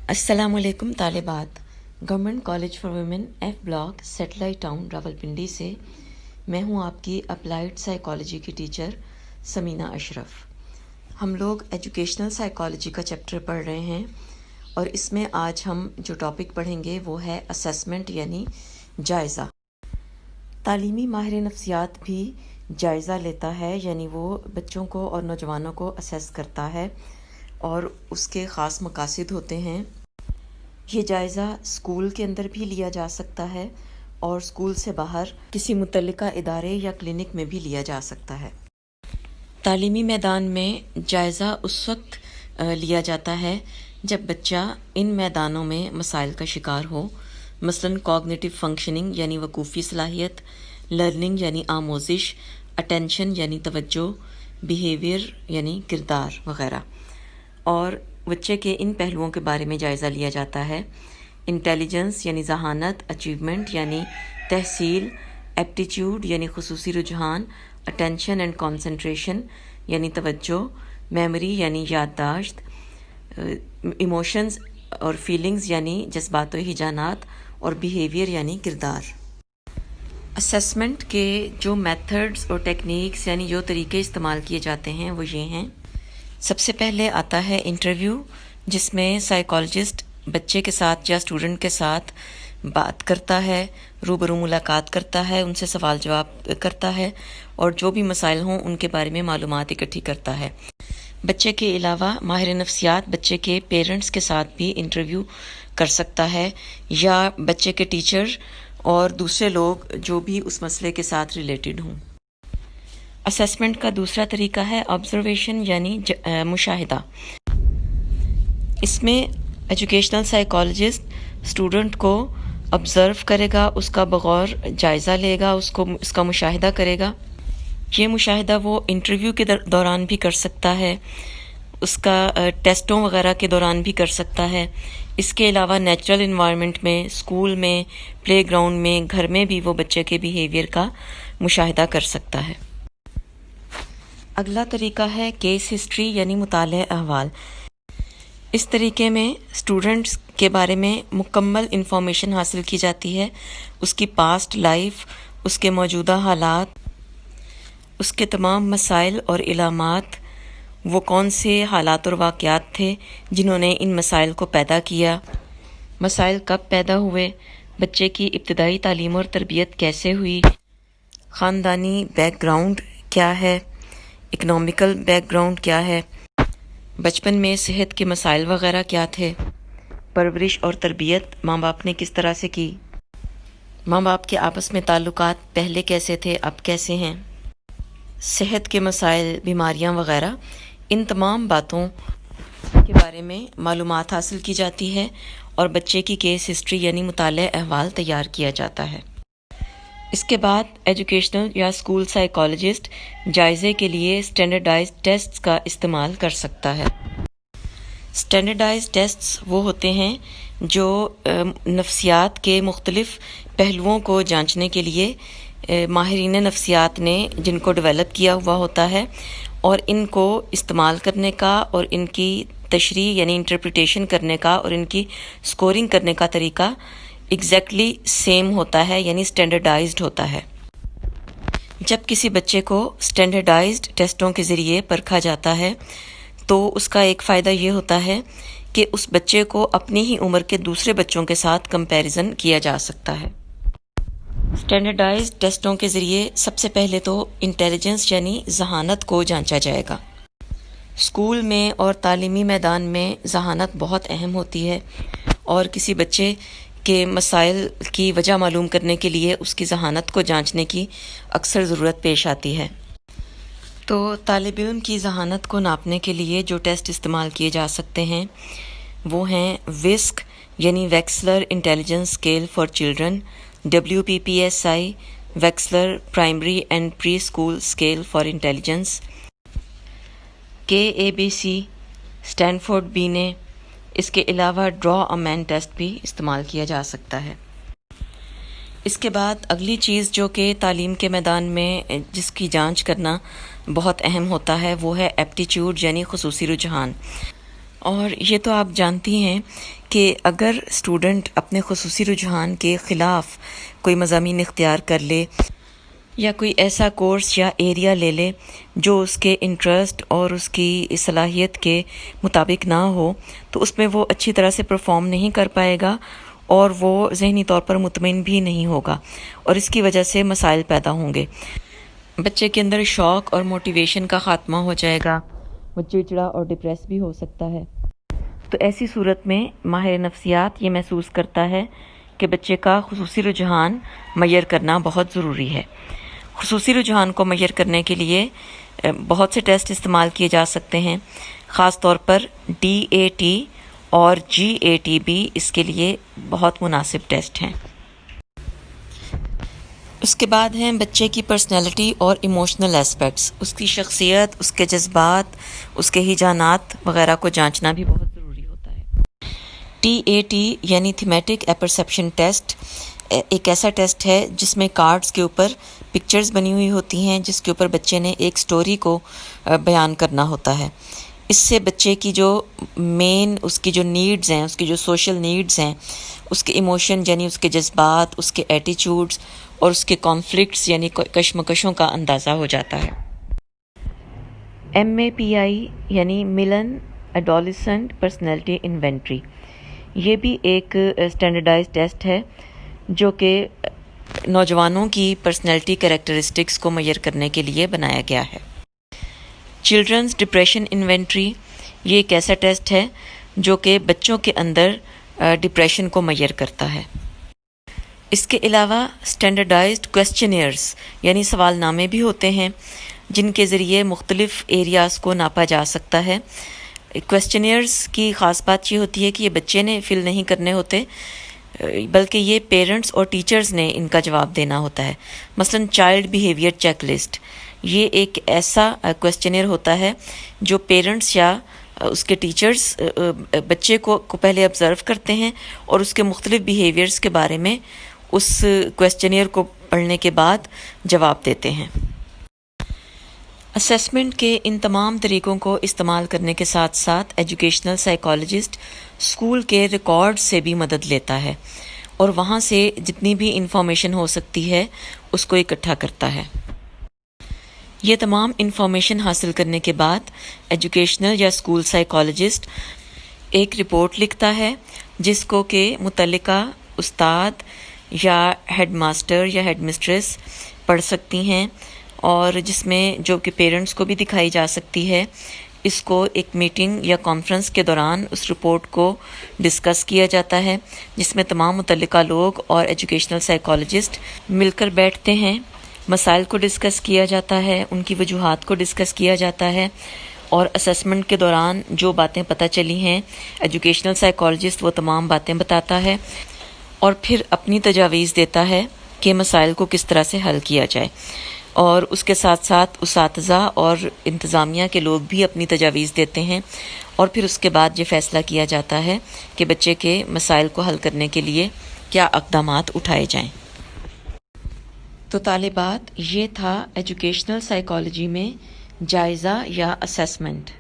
अस्सलाम वालेकुम तालिबात। Government college for women F block satellite town Rawalpindi से मैं हूं आपकी अप्लाइड साइकोलॉजी की टीचर समीना अशरफ। हम लोग एजुकेशनल साइकोलॉजी का चैप्टर पढ़ रहे हैं और इसमें आज हम जो टॉपिक पढ़ेंगे वो है असेसमेंट यानी जायज़ा। तालीमी माहिर नफ्सियात भी जायज़ा लेता है, यानी वो बच्चों को और नौजवानों को असेस करता है और उसके ख़ास मकासद होते हैं। ये जायज़ा स्कूल के अंदर भी लिया जा सकता है और स्कूल से बाहर किसी मुतल्लिका इदारे या क्लिनिक में भी लिया जा सकता है। तालीमी मैदान में जायज़ा उस वक्त लिया जाता है जब बच्चा इन मैदानों में मसाइल का शिकार हो, मसलन कॉग्निटिव फंक्शनिंग यानी वकूफ़ी सलाहियत, लर्निंग यानी आमोजिश, अटेंशन यानी तवज्जो, बिहेवियर यानी किरदार वग़ैरह। और बच्चे के इन पहलुओं के बारे में जायज़ा लिया जाता है। इंटेलिजेंस यानी जहानत, अचीवमेंट यानी तहसील, एप्टीट्यूड यानी खुसूसी रुझान, अटेंशन एंड कंसंट्रेशन यानी तवज्जो, मेमोरी यानी याददाश्त, इमोशंस और फीलिंग्स यानी जज्बात व हिजानात, और बिहेवियर यानी किरदार। असेसमेंट के जो मेथड्स और टेक्निक्स यानी जो तरीके इस्तेमाल किए जाते हैं वो ये हैं। सबसे पहले आता है इंटरव्यू, जिसमें साइकोलॉजिस्ट बच्चे के साथ या स्टूडेंट के साथ बात करता है, रूबरू मुलाकात करता है, उनसे सवाल जवाब करता है और जो भी मसाइल हों उनके बारे में मालूमात इकट्ठी करता है। बच्चे के अलावा माहिर नफ्सियात बच्चे के पेरेंट्स के साथ भी इंटरव्यू कर सकता है या बच्चे के टीचर और दूसरे लोग जो भी उस मसले के साथ रिलेटेड हों। असेसमेंट का दूसरा तरीका है ऑब्जर्वेशन यानी मुशाहिदा। इसमें एजुकेशनल साइकोलॉजिस्ट स्टूडेंट को ऑब्ज़र्व करेगा, उसका बगौर जायज़ा लेगा, उसका मुशाहिदा करेगा। ये मुशाहिदा वो इंटरव्यू के दौरान भी कर सकता है, उसका टेस्टों वगैरह के दौरान भी कर सकता है। इसके अलावा नेचुरल इन्वायरमेंट में, स्कूल में, प्ले ग्राउंड में, घर में भी वो बच्चे के बिहेवियर का मुशाहिदा कर सकता है। अगला तरीका है केस हिस्ट्री यानी मुताले अहवाल। इस तरीके में स्टूडेंट्स के बारे में मुकम्मल इंफॉर्मेशन हासिल की जाती है, उसकी पास्ट लाइफ, उसके मौजूदा हालात, उसके तमाम मसाइल और इलामात, वो कौन से हालात और वाक़यात थे जिन्होंने इन मसाइल को पैदा किया, मसाइल कब पैदा हुए, बच्चे की इब्तदाई तालीम और तरबियत कैसे हुई, ख़ानदानी बैकग्राउंड क्या है, इकनॉमिकल बैकग्राउंड क्या है, बचपन में सेहत के मसाइल वगैरह क्या थे, परवरिश और तरबियत माँ बाप ने किस तरह से की, माँ बाप के आपस में ताल्लुकात पहले कैसे थे अब कैसे हैं, सेहत के मसाइल, बीमारियाँ वगैरह। इन तमाम बातों के बारे में मालूमात हासिल की जाती है और बच्चे की केस हिस्ट्री यानी मुताले अहवाल तैयार किया जाता है। इसके बाद एजुकेशनल या स्कूल साइकोलॉजिस्ट जायज़े के लिए स्टैंडर्डाइज्ड टेस्ट्स का इस्तेमाल कर सकता है। स्टैंडर्डाइज्ड टेस्ट्स वो होते हैं जो नफ्सियात के मुख्तलिफ पहलुओं को जांचने के लिए माहिरीन नफ्सियात ने जिनको डेवलप किया हुआ होता है और इनको इस्तेमाल करने का और इनकी तशरीह यानी इंटरप्रिटेशन करने का और इनकी स्कोरिंग करने का तरीका एग्जैक्टली सेम होता है, यानी स्टैंडर्डाइज्ड होता है। जब किसी बच्चे को स्टैंडर्डाइज्ड टेस्टों के ज़रिए परखा जाता है तो उसका एक फ़ायदा ये होता है कि उस बच्चे को अपनी ही उम्र के दूसरे बच्चों के साथ कंपैरिजन किया जा सकता है। स्टैंडर्डाइज्ड टेस्टों के ज़रिए सबसे पहले तो इंटेलिजेंस यानी जहानत को जांचा जाएगा। स्कूल में और तालीमी मैदान में जहानत बहुत अहम होती है और किसी बच्चे के मसाइल की वजह मालूम करने के लिए उसकी जहानत को जांचने की अक्सर ज़रूरत पेश आती है। तो तालिब इल्म की जहानत को नापने के लिए जो टेस्ट इस्तेमाल किए जा सकते हैं वो हैं विस्क यानी Wechsler intelligence scale for children, WPPSI Wechsler primary and preschool scale for intelligence, KABC Stanford Binet. इसके अलावा ड्रॉ अ मैन टेस्ट भी इस्तेमाल किया जा सकता है। इसके बाद अगली चीज़ जो कि तालीम के मैदान में जिसकी जांच करना बहुत अहम होता है वो है एप्टीट्यूड यानी खुसूसी रुझान। اور یہ تو آپ جانتی ہیں کہ اگر اسٹوڈنٹ اپنے خصوصی رجحان کے خلاف کوئی مضامین اختیار کر لے یا کوئی ایسا کورس یا ایریا لے لے جو اس کے انٹرسٹ اور اس کی صلاحیت کے مطابق نہ ہو، تو اس میں وہ اچھی طرح سے پرفارم نہیں کر پائے گا اور وہ ذہنی طور پر مطمئن بھی نہیں ہوگا، اور اس کی وجہ سے مسائل پیدا ہوں گے۔ بچے کے اندر شوق اور موٹیویشن کا خاتمہ ہو جائے گا، وہ چڑچڑا اور ڈپریس بھی ہو سکتا ہے۔ تو ایسی صورت میں ماہر نفسیات یہ محسوس کرتا ہے کہ بچے کا خصوصی رجحان معیر کرنا بہت ضروری ہے۔ خصوصی رجحان کو معیر کرنے کے لیے بہت سے ٹیسٹ استعمال کیے جا سکتے ہیں، خاص طور پر DAT اور GAT بھی اس کے لیے بہت مناسب ٹیسٹ ہیں۔ اس کے بعد ہیں بچے کی پرسنالٹی اور ایموشنل ایسپیکٹس، اس کی شخصیت، اس کے جذبات، اس کے ہیجانات وغیرہ کو جانچنا بھی بہت ضروری ہوتا ہے۔ TAT یعنی تھیمیٹک اپرسیپشن ٹیسٹ ایک ایسا ٹیسٹ ہے جس میں کارڈز کے اوپر پکچرز بنی ہوئی ہوتی ہیں، جس کے اوپر بچے نے ایک سٹوری کو بیان کرنا ہوتا ہے۔ اس سے بچے کی جو مین اس کی جو نیڈز ہیں، اس کی جو سوشل نیڈز ہیں، اس کے ایموشن یعنی اس کے جذبات، اس کے ایٹیچیوڈز اور اس کے کانفلکٹس یعنی کشمکشوں کا اندازہ ہو جاتا ہے۔ MAPI یعنی ملن ایڈولسنٹ پرسنالٹی انوینٹری، یہ بھی ایک اسٹینڈرڈائز ٹیسٹ ہے جو کہ نوجوانوں کی پرسنالٹی کریکٹرسٹکس کو معیر کرنے کے لیے بنایا گیا ہے۔ چلڈرنز ڈپریشن انوینٹری، یہ ایک ایسا ٹیسٹ ہے جو کہ بچوں کے اندر ڈپریشن کو معیر کرتا ہے۔ اس کے علاوہ اسٹینڈرڈائزڈ کویسچنیئرز یعنی سوال نامے بھی ہوتے ہیں جن کے ذریعے مختلف ایریاز کو ناپا جا سکتا ہے۔ کویسچنیئرز کی خاص بات یہ ہوتی ہے کہ یہ بچے نے فل نہیں کرنے ہوتے، بلکہ یہ پیرنٹس اور ٹیچرز نے ان کا جواب دینا ہوتا ہے۔ مثلا چائلڈ بیہیویئر چیک لسٹ، یہ ایک ایسا کویسچنیئر ہوتا ہے جو پیرنٹس یا اس کے ٹیچرز بچے کو پہلے آبزرو کرتے ہیں اور اس کے مختلف بیہیویئرز کے بارے میں اس کویسچنیئر کو پڑھنے کے بعد جواب دیتے ہیں۔ اسیسمنٹ کے ان تمام طریقوں کو استعمال کرنے کے ساتھ ساتھ ایجوکیشنل سائیکالوجسٹ اسکول کے ریکارڈ سے بھی مدد لیتا ہے اور وہاں سے جتنی بھی انفارمیشن ہو سکتی ہے اس کو اکٹھا کرتا ہے۔ یہ تمام انفارمیشن حاصل کرنے کے بعد ایجوکیشنل یا اسکول سائیکالوجسٹ ایک رپورٹ لکھتا ہے جس کو کہ متعلقہ استاد یا ہیڈ ماسٹر یا ہیڈ مسٹریس پڑھ سکتی ہیں، اور جس میں جو کہ پیرنٹس کو بھی دکھائی جا سکتی ہے۔ اس کو ایک میٹنگ یا کانفرنس کے دوران اس رپورٹ کو ڈسکس کیا جاتا ہے جس میں تمام متعلقہ لوگ اور ایجوکیشنل سائیکالوجسٹ مل کر بیٹھتے ہیں، مسائل کو ڈسکس کیا جاتا ہے، ان کی وجوہات کو ڈسکس کیا جاتا ہے، اور اسیسمنٹ کے دوران جو باتیں پتہ چلی ہیں ایجوکیشنل سائیکالوجسٹ وہ تمام باتیں بتاتا ہے اور پھر اپنی تجاویز دیتا ہے کہ مسائل کو کس طرح سے حل کیا جائے، اور اس کے ساتھ ساتھ اساتذہ اور انتظامیہ کے لوگ بھی اپنی تجاویز دیتے ہیں، اور پھر اس کے بعد یہ فیصلہ کیا جاتا ہے کہ بچے کے مسائل کو حل کرنے کے لیے کیا اقدامات اٹھائے جائیں۔ تو طالبات، یہ تھا ایجوکیشنل سائیکالوجی میں جائزہ یا اسیسمنٹ۔